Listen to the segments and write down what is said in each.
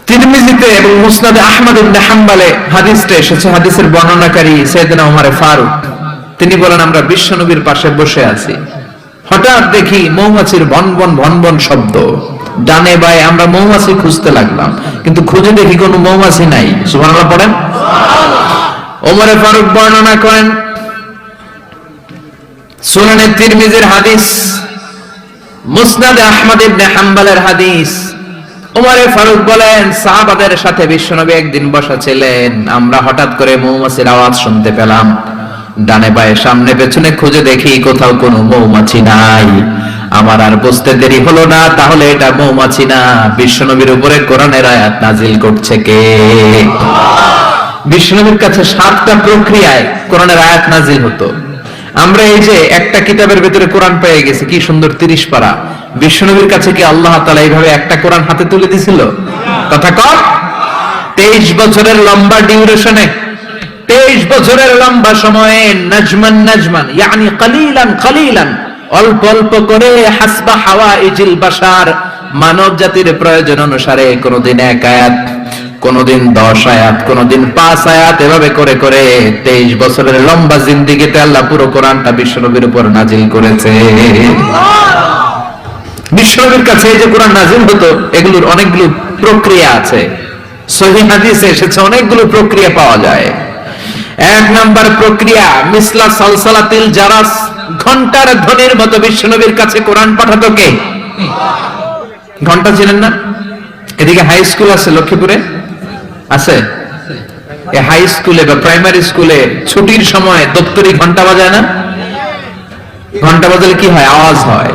তিরমিজিতে এবং মুসনাদে আহমদ ইবনে হাম্বলে হাদিসটা এসেছে। হাদিসের বর্ণনাকারী সাইয়েদনা ওমর ফারুক, তিনি বলেন, আমরা বিশ্বনবীর পাশে বসে আছি, হঠাৎ দেখি মৌমাছির ভনভন ভনভন শব্দ, ডানে বায়ে আমরা মৌমাছি খুঁজতে লাগলাম, কিন্তু খুঁজে দেখি কোনো মৌমাছি নাই। সুবহানাল্লাহ পড়েন। ওমর ফারুক বর্ণনা করেন, সুনানে তিরমিজির হাদিস, মুসনাদে আহমদ ইবনে হাম্বলের হাদিস। ওমর ফারুক বলেন, সাহাবাদের সাথে বিশ্বনবী একদিন বসা ছিলেন, আমরা হঠাৎ করে মৌমাছির আওয়াজ শুনতে পেলাম, ডানে বায়ে সামনে পেছনে খুঁজে দেখি কোথাও কোনো মৌমাছি নাই। আমার আর বুঝতে দেরি হলো না, তাহলে এটা মৌমাছি না, বিশ্বনবীর উপরে কোরআনের আয়াত নাজিল করছে কে? বিশ্বনবীর কাছে 7টা প্রক্রিয়ায় কোরআনের আয়াত নাজিল হতো। আমরা এই যে একটা কিতাবের ভিতরে কোরআন পেয়ে গেছি, কি সুন্দর 30 পারা। বিশ্বনবীর কাছে কি আল্লাহ তাআলা এইভাবে একটা কোরআন হাতে তুলে দিছিল? কথা কর। 23 বছরের লম্বা ডিউরেশনে, 23 বছরের লম্বা সময়ে, নাজমান নাজমান ইয়ানি কালিলান কালিলান, অল্প অল্প করে, হাসবা হাওয়াইজিল বাশার, মানব জাতির প্রয়োজন অনুসারে, কোনদিন 1 আয়াত, কোনদিন 10 আয়াত, কোনদিন 5 আয়াত, এভাবে করে করে 23 বছরের লম্বা জিন্দেগিতে আল্লাহ পুরো কোরআনটা বিশ্বনবীর উপর নাজিল করেছে। বিশ্বনবীর কাছে এই যে কোরআন নাজিল হতো, এগুলোর অনেকগুলো প্রক্রিয়া আছে। সহিহ হাদিসে এসেছে অনেকগুলো প্রক্রিয়া পাওয়া যায়। 1 নাম্বার প্রক্রিয়া, মিসলা সালসালাতিল জারাস, ঘন্টার ধ্বনির মতো বিশ্বনবীর কাছে কোরআন পাঠাতো কে? ঘন্টা ছিলেন না? এদিকে হাই স্কুল আছে লক্ষ্মীপুরে, আছে? এই হাই স্কুলে বা প্রাইমারি স্কুলে ছুটির সময় দপ্তরি ঘন্টা বাজায় না? ঘন্টা বাজালে কি হয়? আওয়াজ হয়।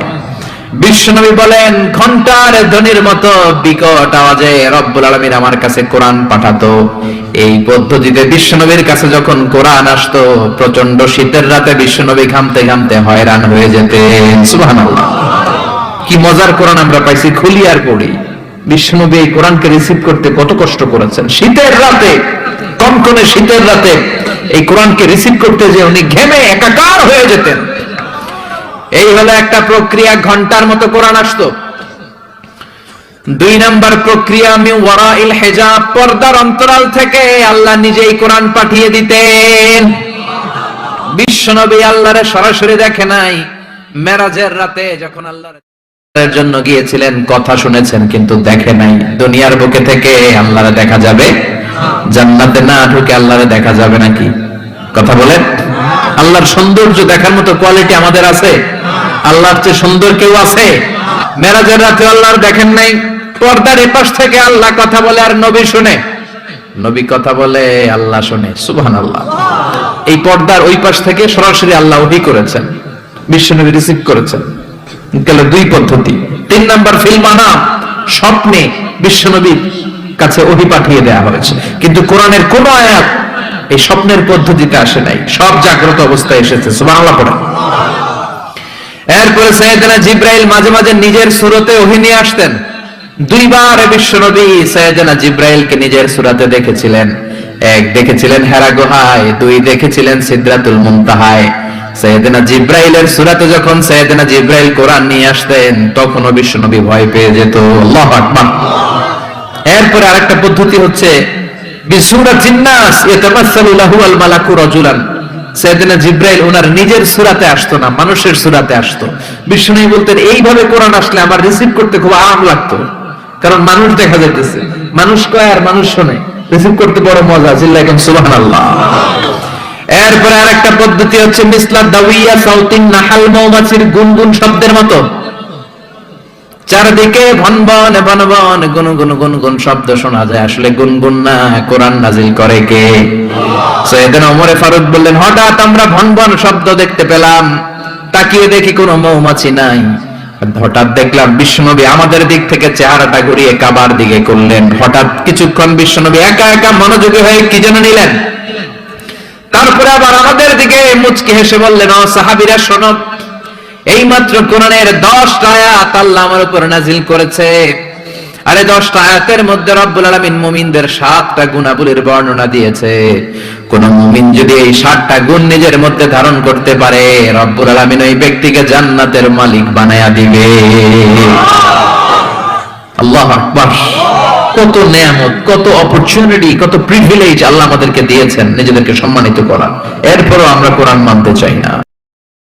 বিশ্বনবী বলেন, ঘন্টার ধ্বনির মতো বিকট আওয়াজে রব্বুল আলামিন আমার কাছে কোরআন পাঠাতো। এই পদ্ধতিতে বিশ্বনবীর কাছে যখন কোরআন আসতো, প্রচন্ড শীতের রাতে বিশ্বনবী ঘামতে ঘামতে হয়রান হয়ে যেতেন। সুবহানাল্লাহ, কি মজার কোরআন আমরা পাইছি, খুলি আর পড়ি। বিশ্বনবী এই কোরআনকে রিসিভ করতে কত কষ্ট করেছেন। শীতের রাতে, কনকনে শীতের রাতে এই কোরআনকে রিসিভ করতে যে উনি ঘেমে একাকার হয়ে যেতেন। এই হলো একটা প্রক্রিয়া, ঘন্টার মতো কোরআন আসতো। 2 নাম্বার প্রক্রিয়া, মিন ওয়ারাইল হিজাব, পর্দার অন্তরাল থেকে আল্লাহ নিজেই কোরআন পাঠিয়ে দিতেন। বিশ্বনবী আল্লাহর সরাসরি দেখে নাই। মেরাজের রাতে যখন আল্লাহর জন্য গিয়েছিলেন, কথা শুনেছেন কিন্তু দেখে নাই। দুনিয়ার বুকে থেকে আল্লাহরে দেখা যাবে? জান্নাতে না ঢুকে আল্লাহরে দেখা যাবে নাকি? কথা বলেন। আল্লাহর সৌন্দর্য দেখার মতো কোয়ালিটি আমাদের আছে? আল্লাহর চেয়ে সুন্দর কেউ আছে? মেরাজের রাতে আল্লাহর দেখেন নাই, পর্দার এপাশ থেকে আল্লাহ কথা বলে আর নবী শুনে। নবী কথা বলে, আল্লাহ শুনে। সুবহানাল্লাহ। এই পর্দার ওই পাশ থেকে সরাসরি আল্লাহ ওহী করেছেন, বিশ্বনবী রিসিভ করেছেন। গেল 2 পদ্ধতি। 3 নাম্বার, ফিল মানাম, স্বপ্নে বিশ্বনবীর কাছে ওহী পাঠিয়ে দেওয়া হয়েছে। কিন্তু কোরআনের কোন আয়াত এই স্বপ্নের পদ্ধতিতে আসে নাই, সব জাগ্রত অবস্থায় এসেছে। সুবহানাল্লাহ পড়া। এরপরে সাইয়েদনা জিবরাইল মাঝে মাঝে নিজের সূরতে ওহী নিয়ে আসতেন। 2 বার বিশ্বনবী সাইয়েদনা জিবরাইলকে নিজের সূরতে দেখেছিলেন। 1 দেখেছিলেন হেরা গুহায়, 2 দেখেছিলেন সিদরাতুল মুনতাহায়। সাইয়েদনা জিবরাইলের সূরতে যখন সাইয়েদনা জিবরাইল কোরআন নিয়ে আসতেন, তখনও বিশ্বনবী ভয় পেয়ে যেত। আল্লাহু আকবার। এরপরে আরেকটা পদ্ধতি হচ্ছে, বিসূরাতিন নাস ইয়াতামাসসালু লাহু আল মালাকু রাজুলান। সাইয়েদনা জিবরাইল ওনার নিজের সূরাতে আসতো না, মানুষের সূরাতে আসতো। বিশ্বনবী বলতেন, এইভাবে কোরআন আসলে আমার রিসিভ করতে খুব আরাম লাগতো, কারণ মানুষ দেখা যাইতেছে, মানুষ কয় আর মানুষ শুনে, রিসিভ করতে বড় মজা। চিল্লাইকুম সুবহানাল্লাহ। এরপরে আরেকটা পদ্ধতি হচ্ছে, মিসলা দাওয়িয়া সাউতিন নাহাল, মৌমাছির গুনগুন শব্দের মতো চারদিকে ভনভন ভনভন গুনগুন গুনগুন শব্দ শোনা যায়। আসলে গুনগুন না, কোরআন নাজিল করে কে? সাইয়েদনা ওমর ফারুক বললেন, হঠাৎ আমরা ভনভন শব্দ দেখতে পেলাম, তাকিয়ে দেখি কোনো মৌমাছি নাই। হঠাৎ দেখলাম বিশ্বনবী আমাদের দিক থেকে চেহারাটা ঘুরিয়ে কাবার দিকে করলেন। হঠাৎ কিছুক্ষণ বিশ্বনবী একা একা মনোযোগী হয়ে কি যেন নিলেন। তারপরে আবার আমাদের দিকে মুচকি হেসে বললেন, ও সাহাবীরা শোনো, এইমাত্র কোরআনের 10টা আয়াত আল্লাহ আমার উপর নাজিল করেছে। আরে 10টা আয়াতের মধ্যে রব্বুল আলামিন মুমিনদের 7টা গুণাবলীর বর্ণনা দিয়েছে। কোন মুমিন যদি এই 7টা গুণ নিজের মধ্যে ধারণ করতে পারে, রব্বুল আলামিন ওই ব্যক্তিকে জান্নাতের মালিক বানায়া দিবে। আল্লাহু আকবার। কত নেয়ামত, কত অপরচুনিটি, কত প্রিভিলেজ আল্লাহ আমাদেরকে দিয়েছেন নিজেদেরকে সম্মানিত করা, এরপরও আমরা কোরআন মানতে চাই না।